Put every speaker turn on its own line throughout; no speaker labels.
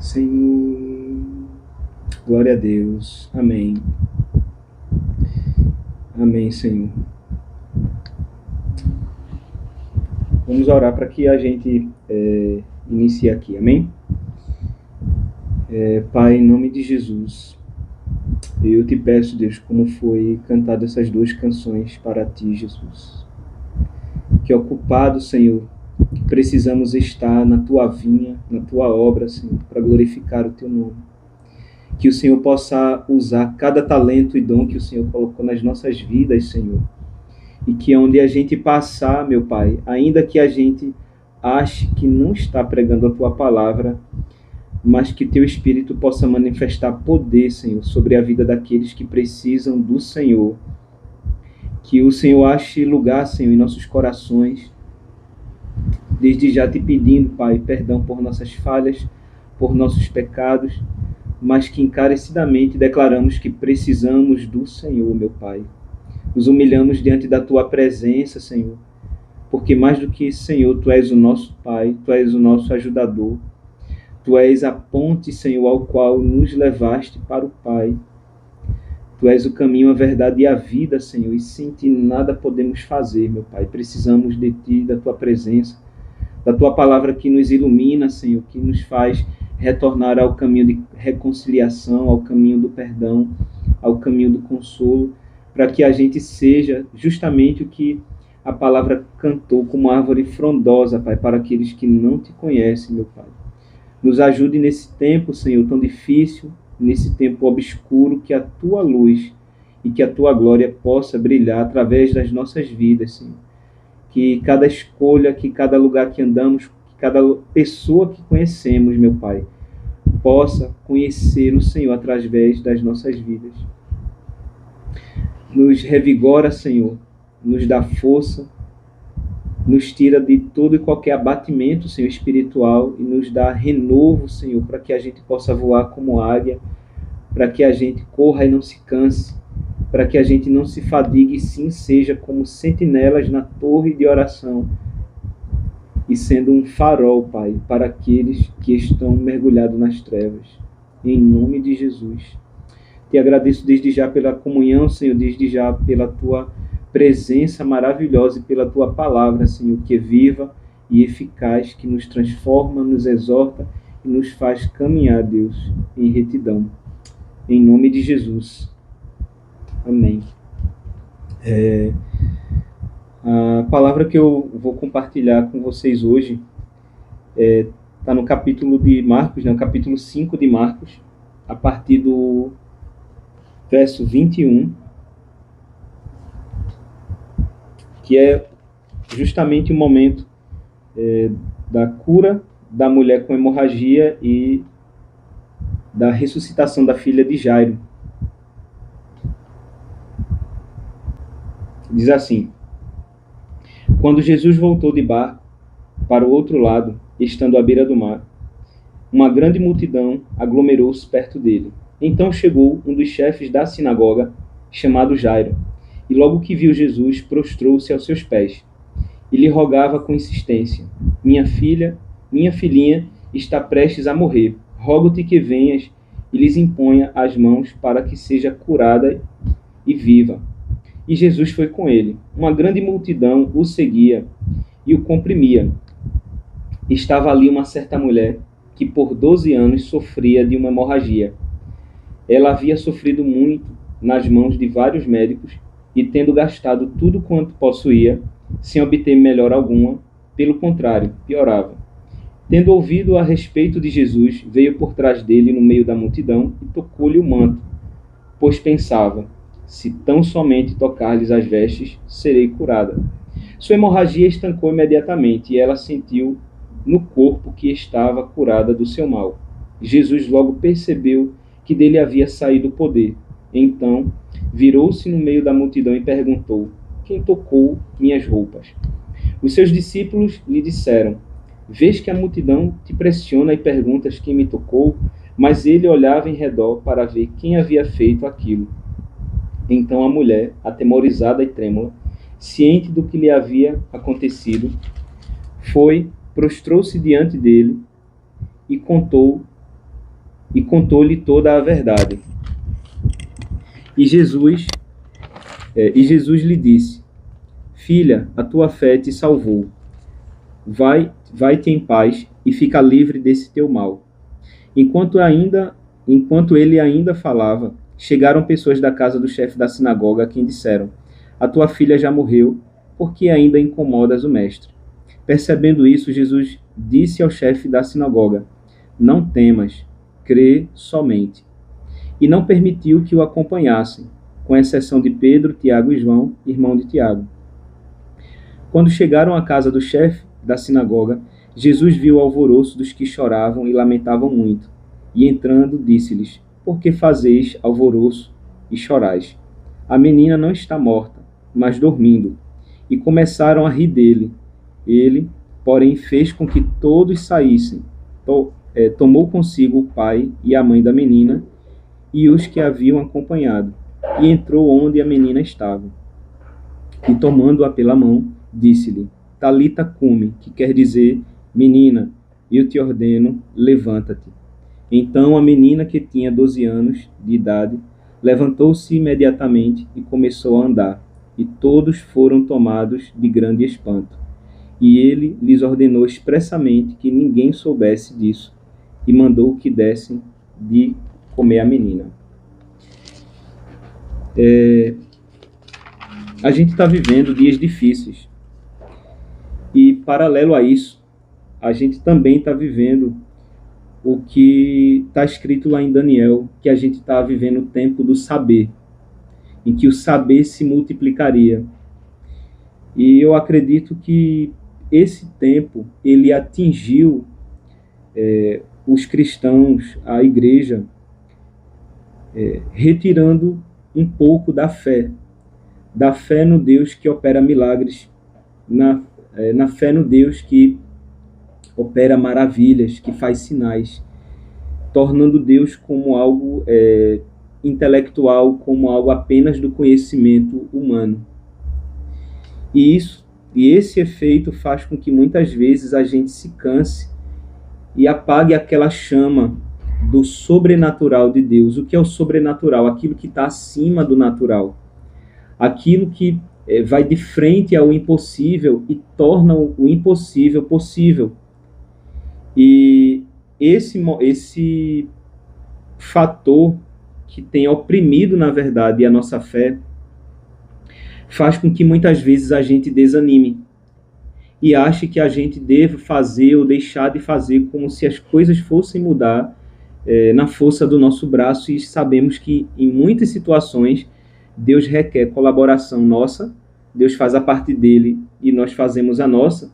Senhor. Glória a Deus. Amém. Amém, Senhor. Vamos orar para que a gente inicie aqui. Amém? Pai, em nome de Jesus, eu te peço, Deus, como foi cantado essas duas canções para ti, Jesus. Que ocupado, Senhor, precisamos estar na tua vinha, na tua obra, Senhor, para glorificar o teu nome. Que o Senhor possa usar cada talento e dom que o Senhor colocou nas nossas vidas, Senhor. E que onde a gente passar, meu Pai, ainda que a gente ache que não está pregando a tua palavra, mas que teu Espírito possa manifestar poder, Senhor, sobre a vida daqueles que precisam do Senhor. Que o Senhor ache lugar, Senhor, em nossos corações, desde já te pedindo, Pai, perdão por nossas falhas, por nossos pecados, mas que encarecidamente declaramos que precisamos do Senhor, meu Pai. Nos humilhamos diante da tua presença, Senhor, porque mais do que Senhor, tu és o nosso Pai, tu és o nosso ajudador, tu és a ponte, Senhor, ao qual nos levaste para o Pai. Tu és o caminho, a verdade e a vida, Senhor, e sem ti nada podemos fazer, meu Pai. Precisamos de ti, da tua presença, da tua palavra que nos ilumina, Senhor, que nos faz retornar ao caminho de reconciliação, ao caminho do perdão, ao caminho do consolo, para que a gente seja justamente o que a palavra cantou como árvore frondosa, Pai, para aqueles que não te conhecem, meu Pai. Nos ajude nesse tempo, Senhor, tão difícil, nesse tempo obscuro, que a tua luz e que a tua glória possa brilhar através das nossas vidas, Senhor. Que cada escolha, que cada lugar que andamos, que cada pessoa que conhecemos, meu Pai, possa conhecer o Senhor através das nossas vidas. Nos revigora, Senhor, nos dá força, nos tira de todo e qualquer abatimento, Senhor, espiritual, e nos dá renovo, Senhor, para que a gente possa voar como águia, para que a gente corra e não se canse, para que a gente não se fadigue e sim seja como sentinelas na torre de oração, e sendo um farol, Pai, para aqueles que estão mergulhados nas trevas. Em nome de Jesus. Te agradeço desde já pela comunhão, Senhor, desde já pela tua presença maravilhosa e pela tua palavra, Senhor, que é viva e eficaz, que nos transforma, nos exorta e nos faz caminhar, Deus, em retidão. Em nome de Jesus. Amém. A palavra que eu vou compartilhar com vocês hoje está no capítulo de Marcos, no capítulo 5 de Marcos, a partir do verso 21, que é justamente o momento da cura da mulher com hemorragia e da ressuscitação da filha de Jairo. Diz assim: quando Jesus voltou de barco para o outro lado, estando à beira do mar, uma grande multidão aglomerou-se perto dele. Então chegou um dos chefes da sinagoga, chamado Jairo, e logo que viu Jesus, prostrou-se aos seus pés e lhe rogava com insistência: minha filhinha está prestes a morrer. Rogo-te que venhas e lhes imponha as mãos para que seja curada e viva. E Jesus foi com ele. Uma grande multidão o seguia e o comprimia. Estava ali uma certa mulher que por 12 anos sofria de uma hemorragia. Ela havia sofrido muito nas mãos de vários médicos e, tendo gastado tudo quanto possuía, sem obter melhora alguma, pelo contrário, piorava. Tendo ouvido a respeito de Jesus, veio por trás dele no meio da multidão e tocou-lhe o manto, pois pensava: se tão somente tocar-lhes as vestes, serei curada. Sua hemorragia estancou imediatamente e ela sentiu no corpo que estava curada do seu mal. Jesus logo percebeu que dele havia saído o poder. Então, virou-se no meio da multidão e perguntou: quem tocou minhas roupas? Os seus discípulos lhe disseram: vês que a multidão te pressiona e perguntas quem me tocou? Mas ele olhava em redor para ver quem havia feito aquilo. Então a mulher, atemorizada e trêmula, ciente do que lhe havia acontecido, prostrou-se diante dele e contou e contou-lhe toda a verdade. E Jesus lhe disse: Filha, a tua fé te salvou. Vai-te em paz e fica livre desse teu mal. Enquanto ele ainda falava, chegaram pessoas da casa do chefe da sinagoga a quem disseram: A tua filha já morreu, por que ainda incomodas o mestre? Percebendo isso, Jesus disse ao chefe da sinagoga: Não temas, crê somente. E não permitiu que o acompanhassem, com exceção de Pedro, Tiago e João, irmão de Tiago. Quando chegaram à casa do chefe da sinagoga, Jesus viu o alvoroço dos que choravam e lamentavam muito. E entrando, disse-lhes: Por que fazeis alvoroço e chorais? A menina não está morta, mas dormindo. E começaram a rir dele. Ele, porém, fez com que todos saíssem. Tomou consigo o pai e a mãe da menina e os que haviam acompanhado, e entrou onde a menina estava. E tomando-a pela mão, disse-lhe: Talita cumi, que quer dizer: Menina, eu te ordeno, levanta-te. Então a menina, que tinha 12 anos de idade, levantou-se imediatamente e começou a andar, e todos foram tomados de grande espanto. E ele lhes ordenou expressamente que ninguém soubesse disso, e mandou que dessem de comer a menina. A gente está vivendo dias difíceis. E, paralelo a isso, a gente também está vivendo o que está escrito lá em Daniel, que a gente está vivendo o tempo do saber, em que o saber se multiplicaria. E eu acredito que esse tempo, ele atingiu os cristãos, a igreja, retirando um pouco da fé no Deus que opera milagres, na fé no Deus que opera maravilhas, que faz sinais, tornando Deus como algo intelectual, como algo apenas do conhecimento humano. E esse efeito faz com que muitas vezes a gente se canse e apague aquela chama do sobrenatural de Deus. O que é o sobrenatural? Aquilo que está acima do natural. Aquilo que vai de frente ao impossível e torna o impossível possível. E esse fator que tem oprimido, na verdade, a nossa fé, faz com que muitas vezes a gente desanime e ache que a gente deve fazer ou deixar de fazer como se as coisas fossem mudar na força do nosso braço, e sabemos que em muitas situações Deus requer colaboração nossa, Deus faz a parte dele e nós fazemos a nossa,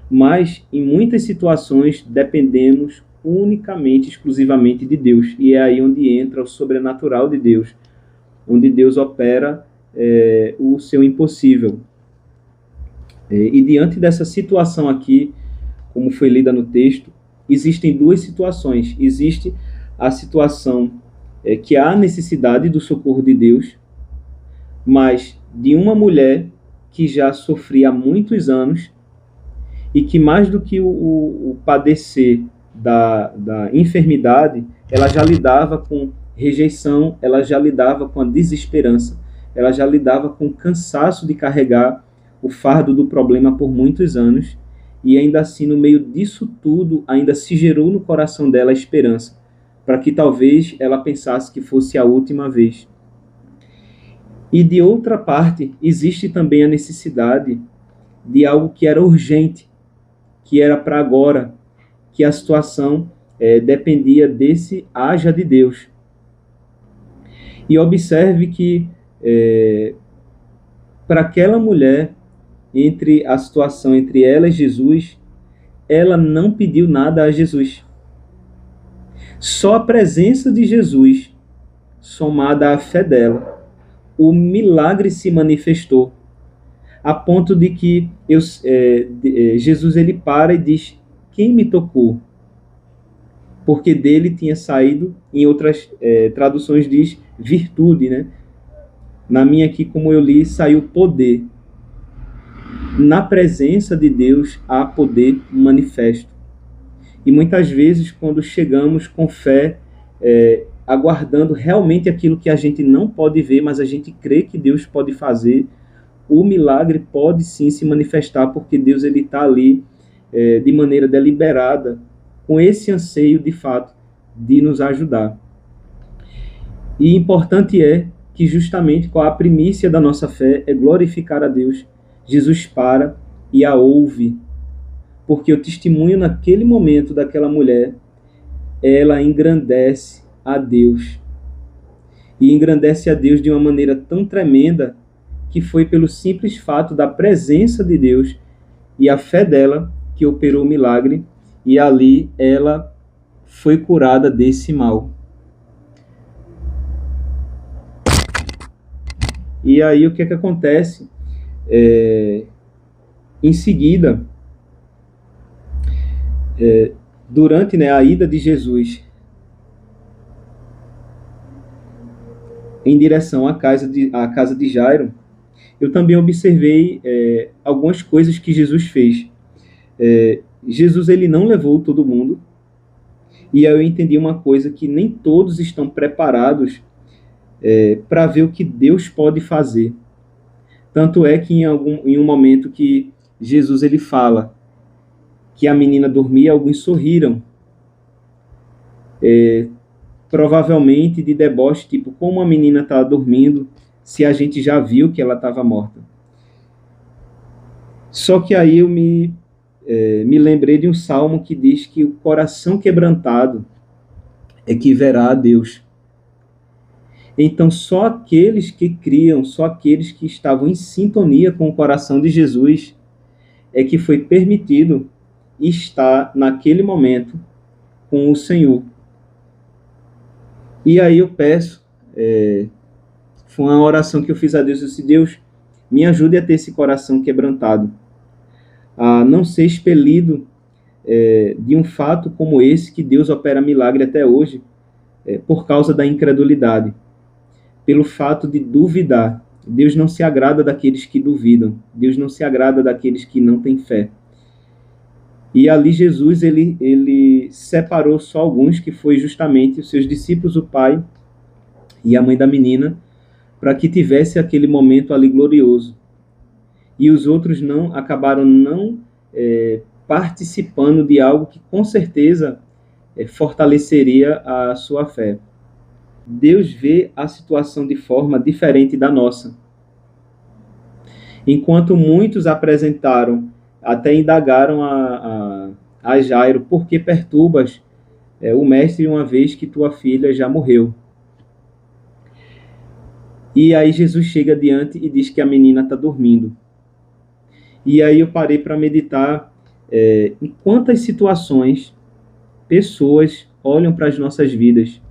mas em muitas situações dependemos unicamente, exclusivamente de Deus, e é aí onde entra o sobrenatural de Deus, onde Deus opera o seu impossível. E diante dessa situação aqui, como foi lida no texto, existem duas situações. Existe a situação que há necessidade do socorro de Deus, mas de uma mulher que já sofria há muitos anos e que, mais do que o padecer da enfermidade, ela já lidava com rejeição, ela já lidava com a desesperança, ela já lidava com o cansaço de carregar o fardo do problema por muitos anos, e ainda assim, no meio disso tudo, ainda se gerou no coração dela a esperança, para que talvez ela pensasse que fosse a última vez. E de outra parte, existe também a necessidade de algo que era urgente, que era para agora, que a situação dependia desse haja de Deus. E observe que para aquela mulher, entre a situação entre ela e Jesus, ela não pediu nada a Jesus. Só a presença de Jesus, somada à fé dela, o milagre se manifestou, a ponto de que Jesus ele para e diz: quem me tocou? Porque dele tinha saído, em outras traduções diz virtude, né? Na minha aqui, como eu li, saiu poder. Na presença de Deus há poder manifesto. E muitas vezes, quando chegamos com fé aguardando realmente aquilo que a gente não pode ver, mas a gente crê que Deus pode fazer, o milagre pode sim se manifestar, porque Deus está ali de maneira deliberada, com esse anseio de fato de nos ajudar. E importante é que justamente com a primícia da nossa fé é glorificar a Deus. Jesus para e a ouve, porque o testemunho naquele momento daquela mulher, ela engrandece a Deus. E engrandece a Deus de uma maneira tão tremenda que foi pelo simples fato da presença de Deus e a fé dela que operou o milagre, e ali ela foi curada desse mal. E aí o que é que acontece? Em seguida, durante a ida de Jesus em direção à casa de Jairo, eu também observei algumas coisas que Jesus fez. Jesus ele não levou todo mundo, e aí eu entendi uma coisa, que nem todos estão preparados para ver o que Deus pode fazer. Tanto é que em um momento que Jesus ele fala que a menina dormia, alguns sorriram, provavelmente de deboche, tipo, como a menina está dormindo, se a gente já viu que ela estava morta. Só que aí eu me lembrei de um salmo que diz que o coração quebrantado é que verá a Deus. Então, só aqueles que criam, só aqueles que estavam em sintonia com o coração de Jesus, é que foi permitido estar naquele momento com o Senhor. E aí eu peço, foi uma oração que eu fiz a Deus, eu disse: Deus, me ajude a ter esse coração quebrantado, a não ser expelido de um fato como esse, que Deus opera milagre até hoje, por causa da incredulidade, pelo fato de duvidar. Deus não se agrada daqueles que duvidam, Deus não se agrada daqueles que não têm fé. E ali Jesus ele separou só alguns, que foi justamente os seus discípulos, o pai e a mãe da menina, para que tivesse aquele momento ali glorioso. E os outros acabaram não participando de algo que com certeza fortaleceria a sua fé. Deus vê a situação de forma diferente da nossa. Enquanto muitos apresentaram, até indagaram a Jairo: por que perturbas o mestre, uma vez que tua filha já morreu? E aí Jesus chega adiante e diz que a menina está dormindo. E aí eu parei para meditar em quantas situações pessoas olham para as nossas vidas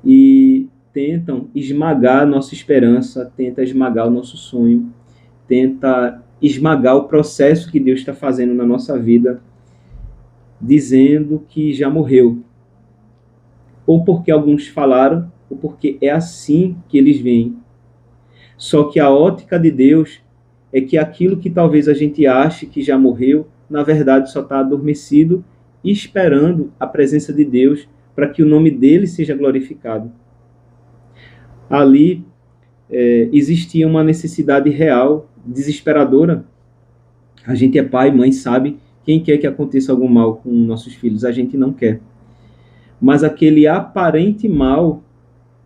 e tentam esmagar a nossa esperança, tentam esmagar o nosso sonho, tentam esmagar o processo que Deus está fazendo na nossa vida, dizendo que já morreu. Ou porque alguns falaram, ou porque é assim que eles veem. Só que a ótica de Deus é que aquilo que talvez a gente ache que já morreu, na verdade só está adormecido, esperando a presença de Deus para que o nome dele seja glorificado. Ali existia uma necessidade real, desesperadora. A gente é pai, mãe, sabe quem quer que aconteça algum mal com nossos filhos, a gente não quer. Mas aquele aparente mal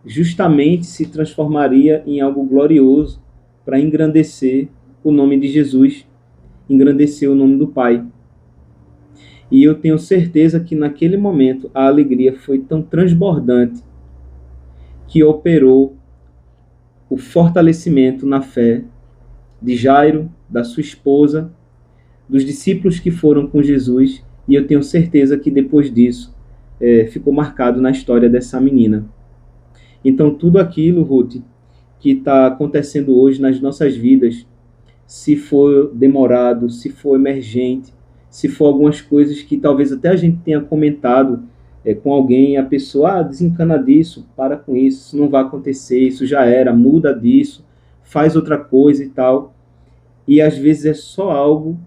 justamente se transformaria em algo glorioso para engrandecer o nome de Jesus, engrandecer o nome do Pai. E eu tenho certeza que naquele momento a alegria foi tão transbordante que operou o fortalecimento na fé de Jairo, da sua esposa, dos discípulos que foram com Jesus, e eu tenho certeza que depois disso ficou marcado na história dessa menina. Então tudo aquilo, Ruth, que está acontecendo hoje nas nossas vidas, se for demorado, se for emergente, se for algumas coisas que talvez até a gente tenha comentado com alguém, a pessoa, desencana disso, para com isso, isso não vai acontecer, isso já era, muda disso, faz outra coisa e tal. E às vezes é só algo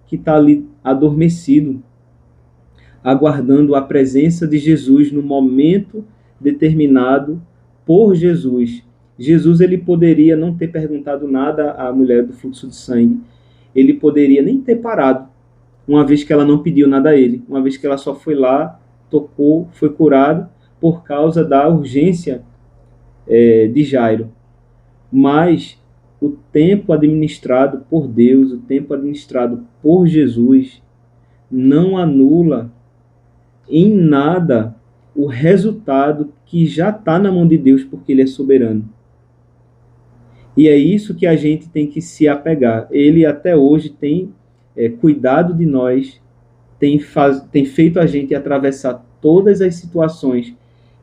que está ali adormecido. aguardando a presença de Jesus no momento determinado por Jesus. Jesus, ele poderia não ter perguntado nada à mulher do fluxo de sangue. Ele poderia nem ter parado, uma vez que ela não pediu nada a ele, uma vez que ela só foi lá, tocou, foi curado por causa da urgência de Jairo. Mas o tempo administrado por Deus, o tempo administrado por Jesus, não anula em nada o resultado que já está na mão de Deus, porque Ele é soberano. E é isso que a gente tem que se apegar. Ele até hoje tem cuidado de nós, tem feito a gente atravessar todas as situações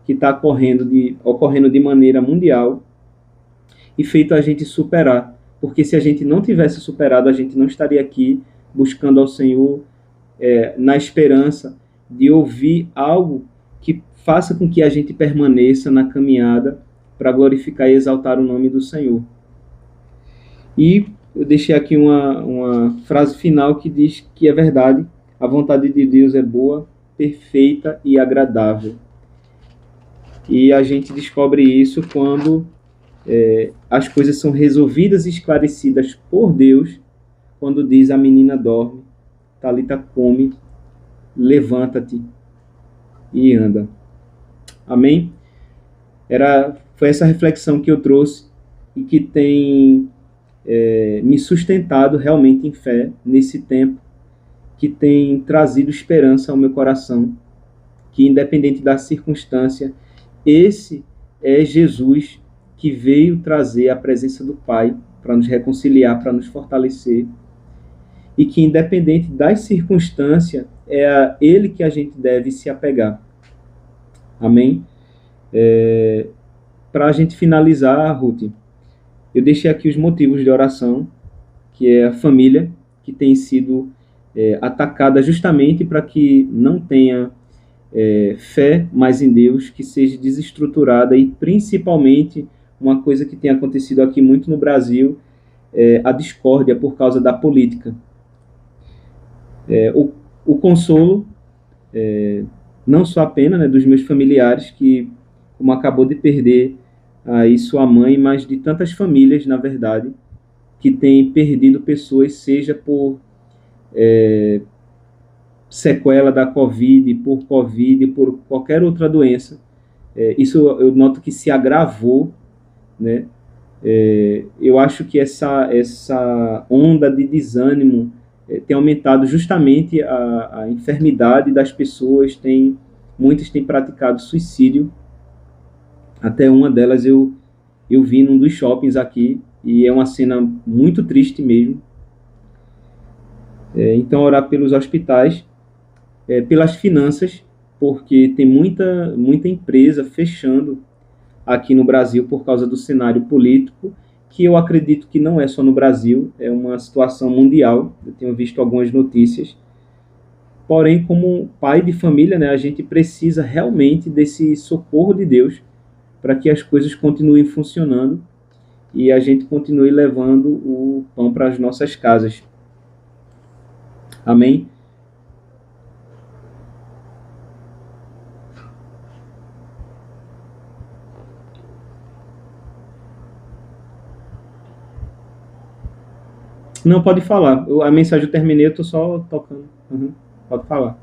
que está ocorrendo de maneira mundial e feito a gente superar. Porque se a gente não tivesse superado, a gente não estaria aqui buscando ao Senhor na esperança de ouvir algo que faça com que a gente permaneça na caminhada para glorificar e exaltar o nome do Senhor. E eu deixei aqui uma frase final que diz que é verdade: a vontade de Deus é boa, perfeita e agradável. E a gente descobre isso quando as coisas são resolvidas e esclarecidas por Deus, quando diz: a menina dorme, Talita come, levanta-te e anda. Amém? Foi essa reflexão que eu trouxe e que tem me sustentado realmente em fé nesse tempo, que tem trazido esperança ao meu coração, que independente da circunstância, esse é Jesus que veio trazer a presença do Pai para nos reconciliar, para nos fortalecer, e que independente das circunstâncias, é a Ele que a gente deve se apegar. Amém? Para a gente finalizar, Ruth, eu deixei aqui os motivos de oração, que é a família, que tem sido atacada justamente para que não tenha fé mais em Deus, que seja desestruturada, e principalmente uma coisa que tem acontecido aqui muito no Brasil, a discórdia por causa da política. O consolo, não só a pena, né, dos meus familiares, que como acabou de perder aí sua mãe, mas de tantas famílias, na verdade, que têm perdido pessoas, seja por sequela da Covid, por qualquer outra doença. Isso eu noto que se agravou, né? Eu acho que essa onda de desânimo tem aumentado justamente a enfermidade das pessoas, muitas têm praticado suicídio. Até uma delas eu vi num dos shoppings aqui, e é uma cena muito triste mesmo. Então, orar pelos hospitais, pelas finanças, porque tem muita empresa fechando aqui no Brasil por causa do cenário político, que eu acredito que não é só no Brasil, é uma situação mundial. Eu tenho visto algumas notícias. Porém, como pai de família, né, a gente precisa realmente desse socorro de Deus para que as coisas continuem funcionando e a gente continue levando o pão para as nossas casas. Amém? Não, pode falar. A mensagem eu terminei, eu estou só tocando. Pode falar.